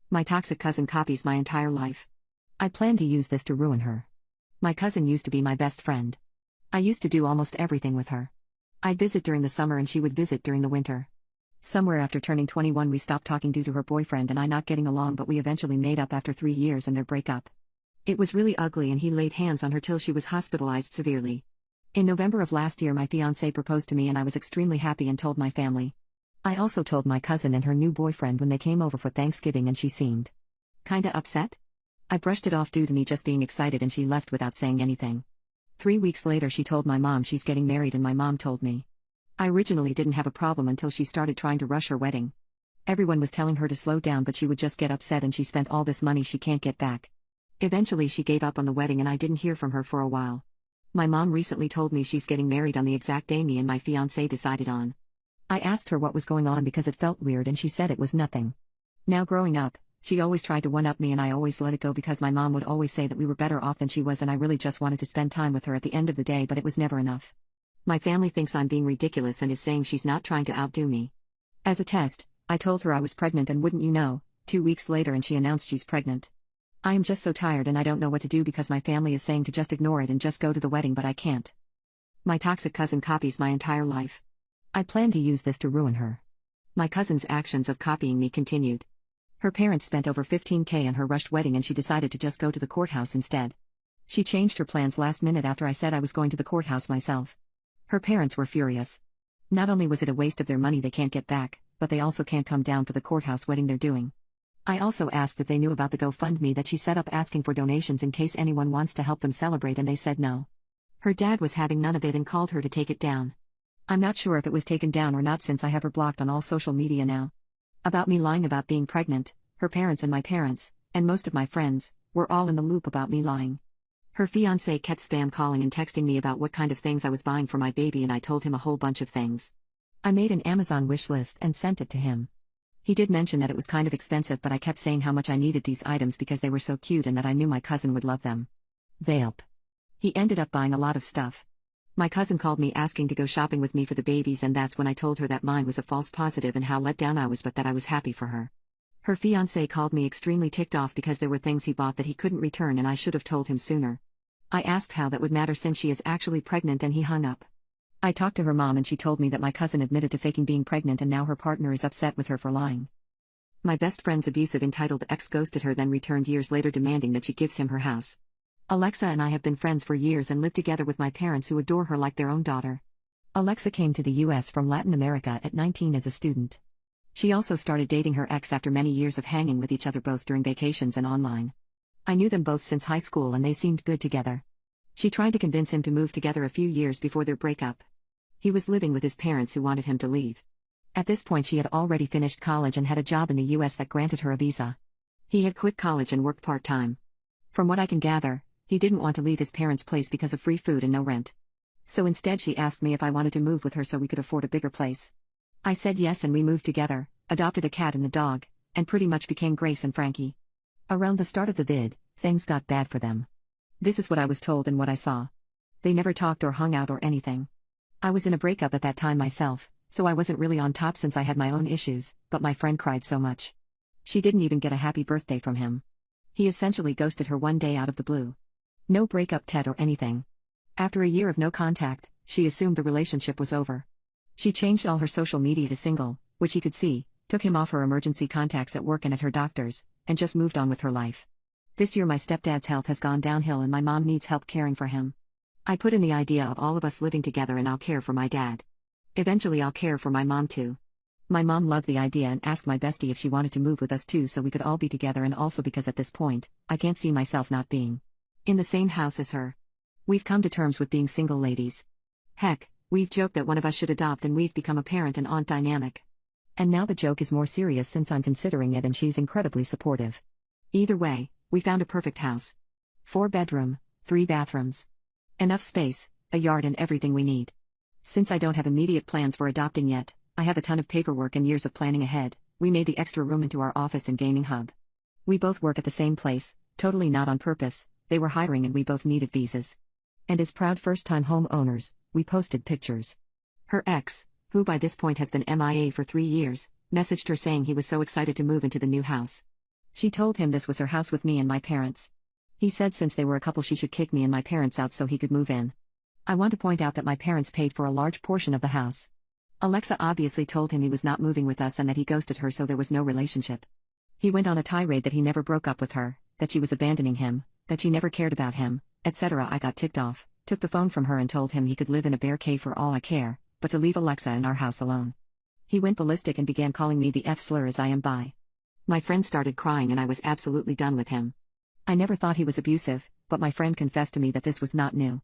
My toxic cousin copies my entire life. I plan to use this to ruin her. My cousin used to be my best friend. I used to do almost everything with her. I'd visit during the summer and she would visit during the winter. Somewhere after turning 21 we stopped talking due to her boyfriend and I not getting along, but we eventually made up after 3 years and their breakup. It was really ugly and he laid hands on her till she was hospitalized severely. In November of last year my fiancé proposed to me and I was extremely happy and told my family. I also told my cousin and her new boyfriend when they came over for Thanksgiving and she seemed kinda upset. I brushed it off due to me just being excited and she left without saying anything. 3 weeks later she told my mom she's getting married and my mom told me. I originally didn't have a problem until she started trying to rush her wedding. Everyone was telling her to slow down but she would just get upset and she spent all this money she can't get back. Eventually she gave up on the wedding and I didn't hear from her for a while. My mom recently told me she's getting married on the exact day me and my fiancé decided on. I asked her what was going on because it felt weird and she said it was nothing. Now growing up, she always tried to one-up me and I always let it go because my mom would always say that we were better off than she was and I really just wanted to spend time with her at the end of the day, but it was never enough. My family thinks I'm being ridiculous and is saying she's not trying to outdo me. As a test, I told her I was pregnant and wouldn't you know, 2 weeks later and she announced she's pregnant. I am just so tired and I don't know what to do because my family is saying to just ignore it and just go to the wedding, but I can't. My toxic cousin copies my entire life. I plan to use this to ruin her. My cousin's actions of copying me continued. Her parents spent over $15,000 on her rushed wedding and she decided to just go to the courthouse instead. She changed her plans last minute after I said I was going to the courthouse myself. Her parents were furious. Not only was it a waste of their money they can't get back, but they also can't come down for the courthouse wedding they're doing. I also asked if they knew about the GoFundMe that she set up asking for donations in case anyone wants to help them celebrate and they said no. Her dad was having none of it and called her to take it down. I'm not sure if it was taken down or not since I have her blocked on all social media now. About me lying about being pregnant, her parents and my parents, and most of my friends, were all in the loop about me lying. Her fiancé kept spam calling and texting me about what kind of things I was buying for my baby and I told him a whole bunch of things. I made an Amazon wish list and sent it to him. He did mention that it was kind of expensive but I kept saying how much I needed these items because they were so cute and that I knew my cousin would love them. Vape. He ended up buying a lot of stuff. My cousin called me asking to go shopping with me for the babies and that's when I told her that mine was a false positive and how let down I was but that I was happy for her. Her fiancé called me extremely ticked off because there were things he bought that he couldn't return and I should have told him sooner. I asked how that would matter since she is actually pregnant and he hung up. I talked to her mom and she told me that my cousin admitted to faking being pregnant and now her partner is upset with her for lying. My best friend's abusive entitled ex ghosted her then returned years later demanding that she gives him her house. Alexa and I have been friends for years and live together with my parents who adore her like their own daughter. Alexa came to the US from Latin America at 19 as a student. She also started dating her ex after many years of hanging with each other both during vacations and online. I knew them both since high school and they seemed good together. She tried to convince him to move together a few years before their breakup. He was living with his parents who wanted him to leave. At this point she had already finished college and had a job in the US that granted her a visa. He had quit college and worked part-time. From what I can gather, he didn't want to leave his parents' place because of free food and no rent. So instead she asked me if I wanted to move with her so we could afford a bigger place. I said yes and we moved together, adopted a cat and a dog, and pretty much became Grace and Frankie. Around the start of the vid, things got bad for them. This is what I was told and what I saw. They never talked or hung out or anything. I was in a breakup at that time myself, so I wasn't really on top since I had my own issues, but my friend cried so much. She didn't even get a happy birthday from him. He essentially ghosted her one day out of the blue. No breakup text or anything. After a year of no contact, she assumed the relationship was over. She changed all her social media to single, which he could see, took him off her emergency contacts at work and at her doctor's, and just moved on with her life. This year my stepdad's health has gone downhill and my mom needs help caring for him. I put in the idea of all of us living together and I'll care for my dad. Eventually I'll care for my mom too. My mom loved the idea and asked my bestie if she wanted to move with us too so we could all be together and also because at this point, I can't see myself not being in the same house as her. We've come to terms with being single ladies. Heck, we've joked that one of us should adopt and we've become a parent and aunt dynamic. And now the joke is more serious since I'm considering it and she's incredibly supportive. Either way, we found a perfect house. 4-bedroom, 3 bathrooms. Enough space, a yard and everything we need. Since I don't have immediate plans for adopting yet, I have a ton of paperwork and years of planning ahead. We made the extra room into our office and gaming hub. We both work at the same place, totally not on purpose, they were hiring and we both needed visas. And as proud first-time home owners, we posted pictures. Her ex, who by this point has been MIA for 3 years, messaged her saying he was so excited to move into the new house. She told him this was her house with me and my parents. He said since they were a couple she should kick me and my parents out so he could move in. I want to point out that my parents paid for a large portion of the house. Alexa obviously told him he was not moving with us and that he ghosted her, so there was no relationship. He went on a tirade that he never broke up with her, that she was abandoning him, that she never cared about him, etc. I got ticked off, took the phone from her and told him he could live in a bear cave for all I care, but to leave Alexa in our house alone. He went ballistic and began calling me the F slur as I am bi. My friend started crying and I was absolutely done with him. I never thought he was abusive, but my friend confessed to me that this was not new.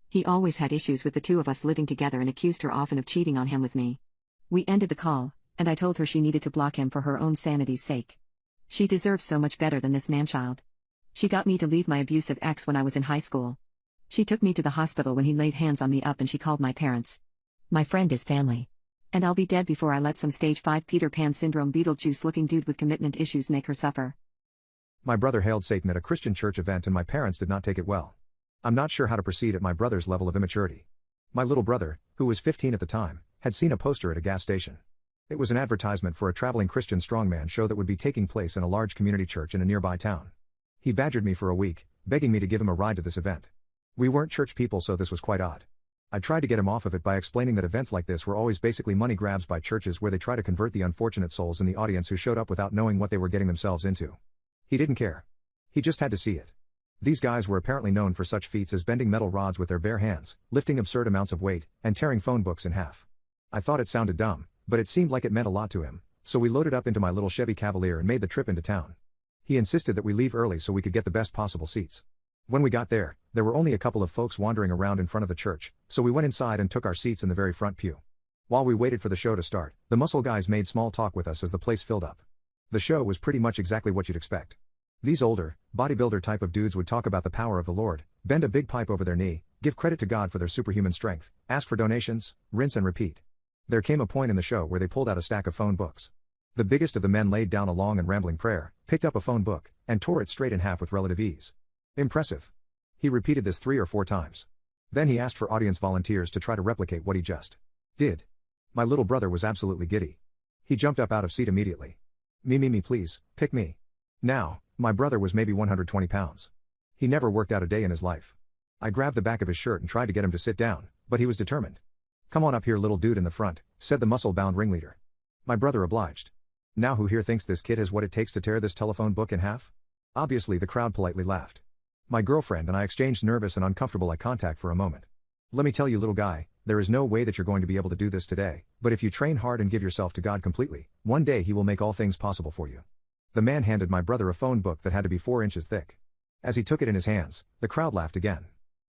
He always had issues with the two of us living together and accused her often of cheating on him with me. We ended the call, and I told her she needed to block him for her own sanity's sake. She deserves so much better than this man-child. She got me to leave my abusive ex when I was in high school. She took me to the hospital when he laid hands on me up and she called my parents. My friend is family. And I'll be dead before I let some stage 5 Peter Pan syndrome Beetlejuice-looking dude with commitment issues make her suffer. My brother hailed Satan at a Christian church event and my parents did not take it well. I'm not sure how to proceed at my brother's level of immaturity. My little brother, who was 15 at the time, had seen a poster at a gas station. It was an advertisement for a traveling Christian strongman show that would be taking place in a large community church in a nearby town. He badgered me for a week, begging me to give him a ride to this event. We weren't church people, so this was quite odd. I tried to get him off of it by explaining that events like this were always basically money grabs by churches where they try to convert the unfortunate souls in the audience who showed up without knowing what they were getting themselves into. He didn't care. He just had to see it. These guys were apparently known for such feats as bending metal rods with their bare hands, lifting absurd amounts of weight, and tearing phone books in half. I thought it sounded dumb, but it seemed like it meant a lot to him, so we loaded up into my little Chevy Cavalier and made the trip into town. He insisted that we leave early so we could get the best possible seats. When we got there were only a couple of folks wandering around in front of the church, so we went inside and took our seats in the very front pew. While we waited for the show to start, the muscle guys made small talk with us as the place filled up. The show was pretty much exactly what you'd expect. These older, bodybuilder type of dudes would talk about the power of the Lord, bend a big pipe over their knee, give credit to God for their superhuman strength, ask for donations, rinse and repeat. There came a point in the show where they pulled out a stack of phone books. The biggest of the men laid down a long and rambling prayer, picked up a phone book, and tore it straight in half with relative ease. Impressive. He repeated this 3 or 4 times. Then he asked for audience volunteers to try to replicate what he just did. My little brother was absolutely giddy. He jumped up out of seat immediately. Me please, pick me. Now, my brother was maybe 120 pounds. He never worked out a day in his life. I grabbed the back of his shirt and tried to get him to sit down, but he was determined. Come on up here, little dude in the front, said the muscle-bound ringleader. My brother obliged. Now who here thinks this kid has what it takes to tear this telephone book in half? Obviously the crowd politely laughed. My girlfriend and I exchanged nervous and uncomfortable eye contact for a moment. Let me tell you, little guy, there is no way that you're going to be able to do this today, but if you train hard and give yourself to God completely, one day He will make all things possible for you. The man handed my brother a phone book that had to be 4 inches thick. As he took it in his hands, the crowd laughed again.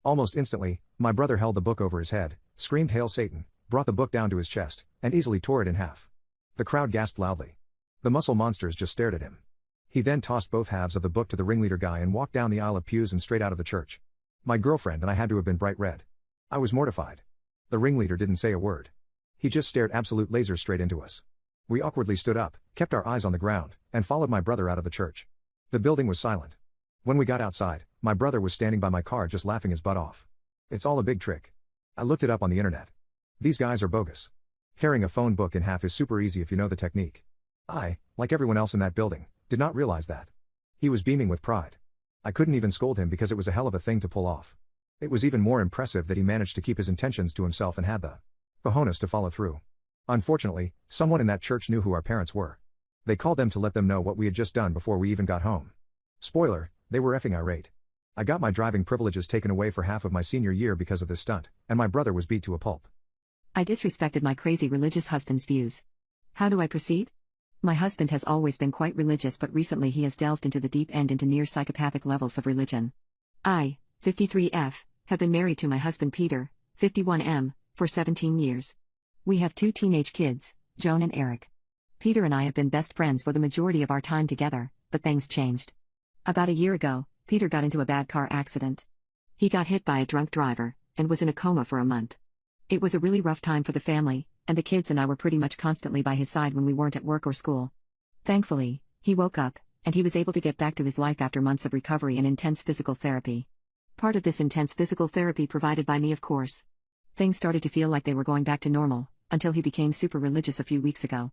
Almost instantly, my brother held the book over his head, screamed "Hail Satan," brought the book down to his chest, and easily tore it in half. The crowd gasped loudly. The muscle monsters just stared at him. He then tossed both halves of the book to the ringleader guy and walked down the aisle of pews and straight out of the church. My girlfriend and I had to have been bright red. I was mortified. The ringleader didn't say a word. He just stared absolute lasers straight into us. We awkwardly stood up, kept our eyes on the ground, and followed my brother out of the church. The building was silent. When we got outside, my brother was standing by my car just laughing his butt off. It's all a big trick. I looked it up on the internet. These guys are bogus. Tearing a phone book in half is super easy if you know the technique. I, like everyone else in that building, did not realize that. He was beaming with pride. I couldn't even scold him because it was a hell of a thing to pull off. It was even more impressive that he managed to keep his intentions to himself and had the cojones to follow through. Unfortunately, someone in that church knew who our parents were. They called them to let them know what we had just done before we even got home. Spoiler, they were effing irate. I got my driving privileges taken away for half of my senior year because of this stunt, and my brother was beat to a pulp. I disrespected my crazy religious husband's views. How do I proceed? My husband has always been quite religious, but recently he has delved into the deep end into near psychopathic levels of religion. I, 53F, have been married to my husband Peter, 51M, for 17 years. We have 2 teenage kids, Joan and Eric. Peter and I have been best friends for the majority of our time together, but things changed. About a year ago, Peter got into a bad car accident. He got hit by a drunk driver, and was in a coma for a month. It was a really rough time for the family, and the kids and I were pretty much constantly by his side when we weren't at work or school. Thankfully, he woke up, and he was able to get back to his life after months of recovery and intense physical therapy. Part of this intense physical therapy provided by me, of course. Things started to feel like they were going back to normal, until he became super religious a few weeks ago.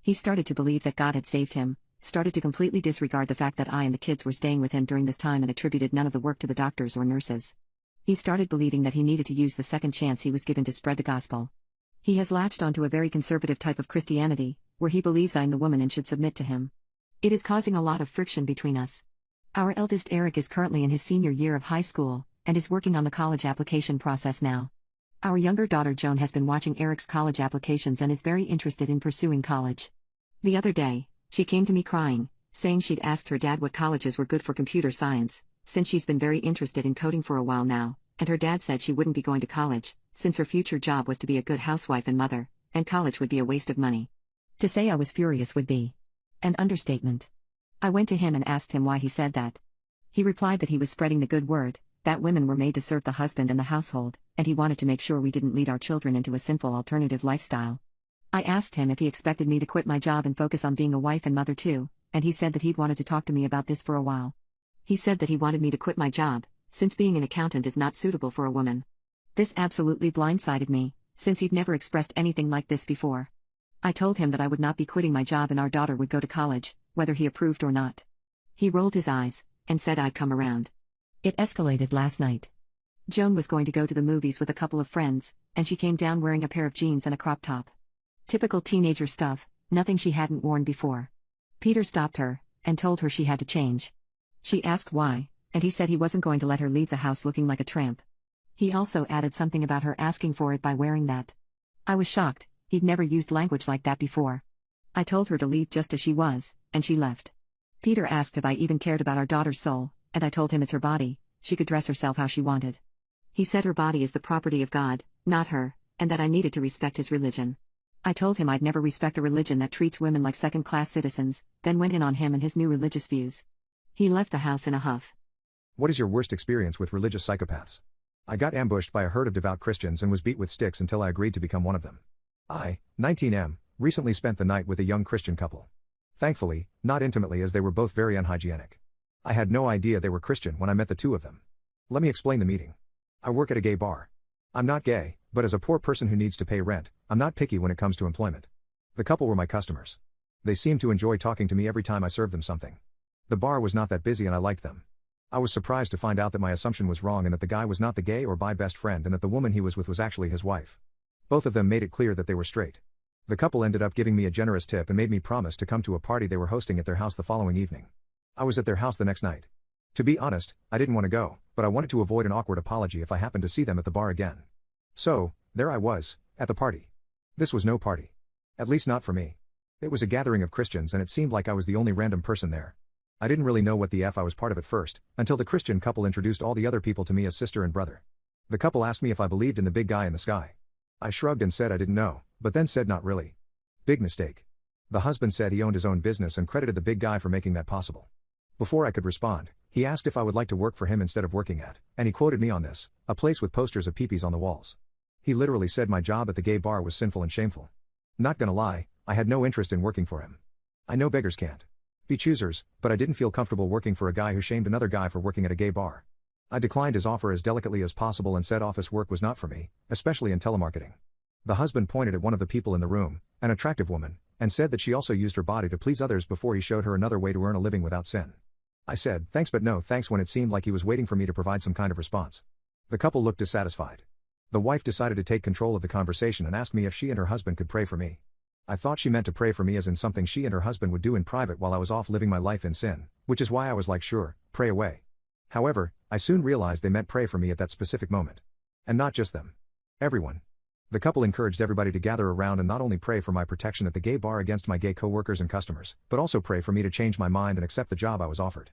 He started to believe that God had saved him, started to completely disregard the fact that I and the kids were staying with him during this time and attributed none of the work to the doctors or nurses. He started believing that he needed to use the second chance he was given to spread the gospel. He has latched onto a very conservative type of Christianity, where he believes I'm the woman and should submit to him. It is causing a lot of friction between us. Our eldest Eric is currently in his senior year of high school, and is working on the college application process now. Our younger daughter Joan has been watching Eric's college applications and is very interested in pursuing college. The other day, she came to me crying, saying she'd asked her dad what colleges were good for computer science, since she's been very interested in coding for a while now, and her dad said she wouldn't be going to college, since her future job was to be a good housewife and mother, and college would be a waste of money. To say I was furious would be an understatement. I went to him and asked him why he said that. He replied that he was spreading the good word, that women were made to serve the husband and the household, and he wanted to make sure we didn't lead our children into a sinful alternative lifestyle. I asked him if he expected me to quit my job and focus on being a wife and mother too, and he said that he'd wanted to talk to me about this for a while. He said that he wanted me to quit my job, since being an accountant is not suitable for a woman. This absolutely blindsided me, since he'd never expressed anything like this before. I told him that I would not be quitting my job and our daughter would go to college, whether he approved or not. He rolled his eyes, and said I'd come around. It escalated last night. Joan was going to go to the movies with a couple of friends, and she came down wearing a pair of jeans and a crop top. Typical teenager stuff, nothing she hadn't worn before. Peter stopped her, and told her she had to change. She asked why, and he said he wasn't going to let her leave the house looking like a tramp. He also added something about her asking for it by wearing that. I was shocked, he'd never used language like that before. I told her to leave just as she was, and she left. Peter asked if I even cared about our daughter's soul, and I told him it's her body, she could dress herself how she wanted. He said her body is the property of God, not her, and that I needed to respect his religion. I told him I'd never respect a religion that treats women like second-class citizens, then went in on him and his new religious views. He left the house in a huff. What is your worst experience with religious psychopaths? I got ambushed by a herd of devout Christians and was beat with sticks until I agreed to become one of them. I, 19M, recently spent the night with a young Christian couple. Thankfully, not intimately as they were both very unhygienic. I had no idea they were Christian when I met the two of them. Let me explain the meeting. I work at a gay bar. I'm not gay, but as a poor person who needs to pay rent, I'm not picky when it comes to employment. The couple were my customers. They seemed to enjoy talking to me every time I served them something. The bar was not that busy and I liked them. I was surprised to find out that my assumption was wrong and that the guy was not the gay or bi best friend and that the woman he was with was actually his wife. Both of them made it clear that they were straight. The couple ended up giving me a generous tip and made me promise to come to a party they were hosting at their house the following evening. I was at their house the next night. To be honest, I didn't want to go, but I wanted to avoid an awkward apology if I happened to see them at the bar again. So, there I was, at the party. This was no party. At least not for me. It was a gathering of Christians and it seemed like I was the only random person there. I didn't really know what the F I was part of at first, until the Christian couple introduced all the other people to me as sister and brother. The couple asked me if I believed in the big guy in the sky. I shrugged and said I didn't know, but then said not really. Big mistake. The husband said he owned his own business and credited the big guy for making that possible. Before I could respond, he asked if I would like to work for him instead of working at, and he quoted me on this, a place with posters of peepees on the walls. He literally said my job at the gay bar was sinful and shameful. Not gonna lie, I had no interest in working for him. I know beggars can't be choosers, but I didn't feel comfortable working for a guy who shamed another guy for working at a gay bar. I declined his offer as delicately as possible and said office work was not for me, especially in telemarketing. The husband pointed at one of the people in the room, an attractive woman, and said that she also used her body to please others before he showed her another way to earn a living without sin. I said, thanks but no thanks when it seemed like he was waiting for me to provide some kind of response. The couple looked dissatisfied. The wife decided to take control of the conversation and asked me if she and her husband could pray for me. I thought she meant to pray for me as in something she and her husband would do in private while I was off living my life in sin, which is why I was like sure, pray away. However, I soon realized they meant pray for me at that specific moment. And not just them. Everyone. The couple encouraged everybody to gather around and not only pray for my protection at the gay bar against my gay co-workers and customers, but also pray for me to change my mind and accept the job I was offered.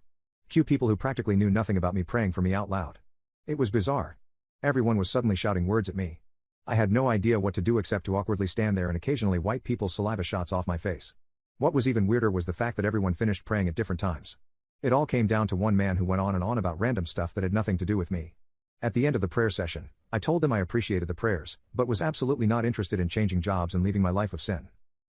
Cue people who practically knew nothing about me praying for me out loud. It was bizarre. Everyone was suddenly shouting words at me. I had no idea what to do except to awkwardly stand there and occasionally wipe people's saliva shots off my face. What was even weirder was the fact that everyone finished praying at different times. It all came down to one man who went on and on about random stuff that had nothing to do with me. At the end of the prayer session, I told them I appreciated the prayers, but was absolutely not interested in changing jobs and leaving my life of sin.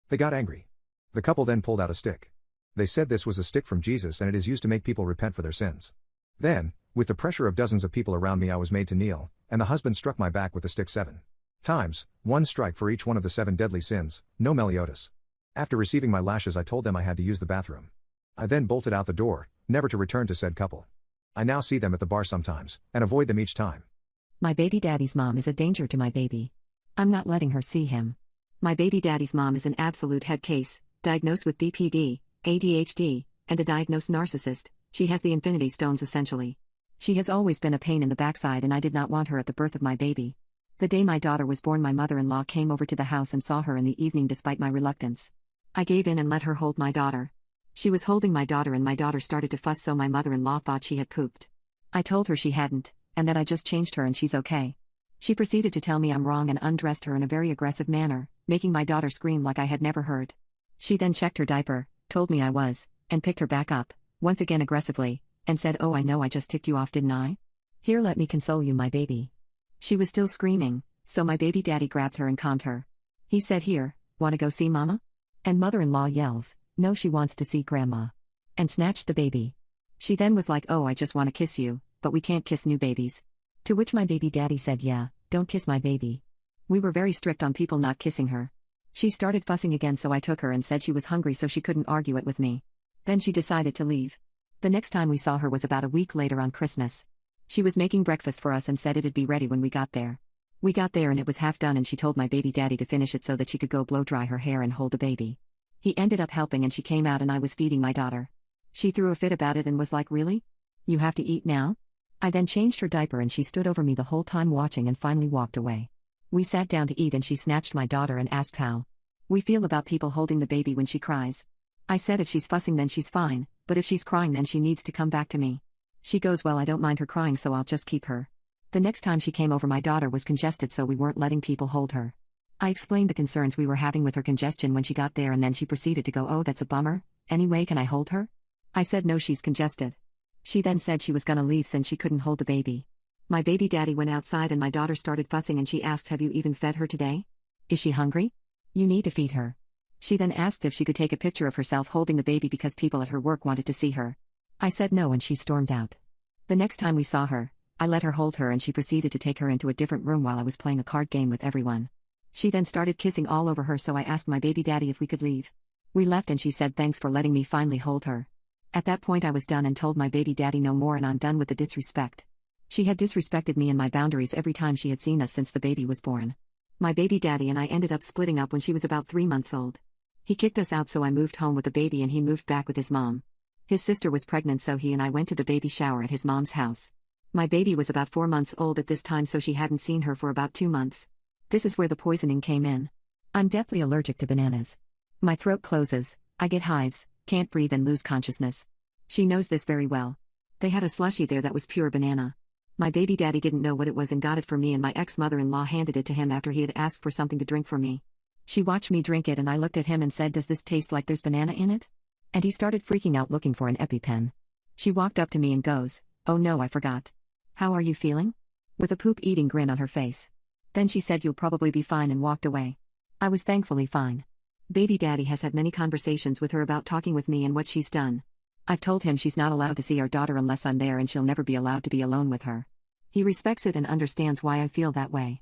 They got angry. The couple then pulled out a stick. They said this was a stick from Jesus and it is used to make people repent for their sins. Then, with the pressure of dozens of people around me, I was made to kneel, and the husband struck my back with the stick 7 times, 1 strike for each one of the 7 deadly sins, no Meliodas. After receiving my lashes I told them I had to use the bathroom. I then bolted out the door, never to return to said couple. I now see them at the bar sometimes, and avoid them each time. My baby daddy's mom is a danger to my baby. I'm not letting her see him. My baby daddy's mom is an absolute head case, diagnosed with BPD, ADHD, and a diagnosed narcissist. She has the infinity stones essentially. She has always been a pain in the backside and I did not want her at the birth of my baby. The day my daughter was born, my mother-in-law came over to the house and saw her in the evening despite my reluctance. I gave in and let her hold my daughter. She was holding my daughter and my daughter started to fuss, so my mother-in-law thought she had pooped. I told her she hadn't, and that I just changed her and she's okay. She proceeded to tell me I'm wrong and undressed her in a very aggressive manner, making my daughter scream like I had never heard. She then checked her diaper, told me I was, and picked her back up, once again aggressively, and said, "Oh, I know I just ticked you off, didn't I? Here, let me console you, my baby." She was still screaming, so my baby daddy grabbed her and calmed her. He said, "Here, wanna go see mama?" And mother-in-law yells, "No, she wants to see grandma," and snatched the baby. She then was like, "Oh, I just wanna kiss you, but we can't kiss new babies." To which my baby daddy said, "Yeah, don't kiss my baby." We were very strict on people not kissing her. She started fussing again, so I took her and said she was hungry so she couldn't argue it with me. Then she decided to leave. The next time we saw her was about a week later on Christmas. She was making breakfast for us and said it'd be ready when we got there. We got there and it was half done and she told my baby daddy to finish it so that she could go blow dry her hair and hold the baby. He ended up helping and she came out and I was feeding my daughter. She threw a fit about it and was like, "Really? You have to eat now?" I then changed her diaper and she stood over me the whole time watching and finally walked away. We sat down to eat and she snatched my daughter and asked how we feel about people holding the baby when she cries. I said if she's fussing then she's fine, but if she's crying then she needs to come back to me. She goes, "Well, I don't mind her crying so I'll just keep her." The next time she came over, my daughter was congested so we weren't letting people hold her. I explained the concerns we were having with her congestion when she got there and then she proceeded to go, "Oh, that's a bummer. Anyway, can I hold her?" I said no, she's congested. She then said she was gonna leave since she couldn't hold the baby. My baby daddy went outside and my daughter started fussing and she asked, "Have you even fed her today? Is she hungry? You need to feed her." She then asked if she could take a picture of herself holding the baby because people at her work wanted to see her. I said no and she stormed out. The next time we saw her, I let her hold her and she proceeded to take her into a different room while I was playing a card game with everyone. She then started kissing all over her, so I asked my baby daddy if we could leave. We left and she said thanks for letting me finally hold her. At that point I was done and told my baby daddy no more and I'm done with the disrespect. She had disrespected me and my boundaries every time she had seen us since the baby was born. My baby daddy and I ended up splitting up when she was about 3 months old. He kicked us out so I moved home with the baby and he moved back with his mom. His sister was pregnant so he and I went to the baby shower at his mom's house. My baby was about 4 months old at this time so she hadn't seen her for about 2 months. This is where the poisoning came in. I'm deathly allergic to bananas. My throat closes, I get hives, can't breathe and lose consciousness. She knows this very well. They had a slushie there that was pure banana. My baby daddy didn't know what it was and got it for me and my ex-mother-in-law handed it to him after he had asked for something to drink for me. She watched me drink it and I looked at him and said, "Does this taste like there's banana in it?" And he started freaking out looking for an EpiPen. She walked up to me and goes, "Oh no, I forgot. How are you feeling?" With a poop-eating grin on her face. Then she said, "You'll probably be fine," and walked away. I was thankfully fine. Baby daddy has had many conversations with her about talking with me and what she's done. I've told him she's not allowed to see our daughter unless I'm there and she'll never be allowed to be alone with her. He respects it and understands why I feel that way.